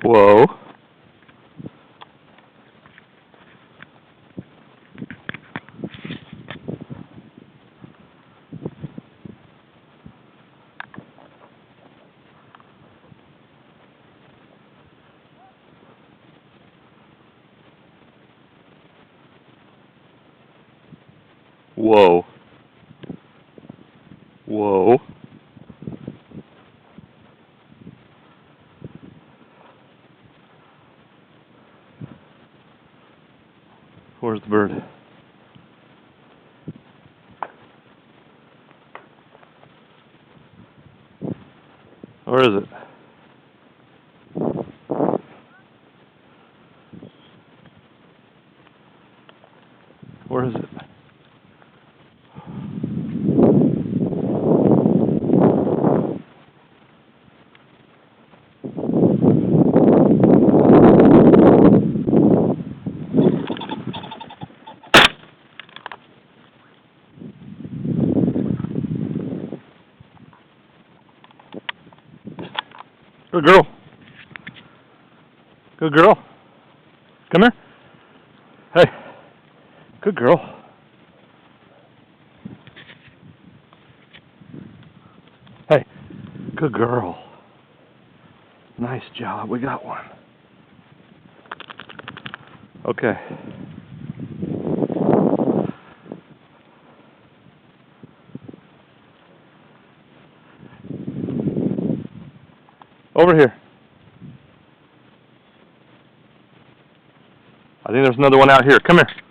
Whoa. Whoa. Whoa. Where's the bird? Where is it? Where is it? Good girl. Good girl. Come here. Hey. Good girl. Hey. Good girl. Nice job. We got one. Okay. Over here. I think there's another one out here. Come here.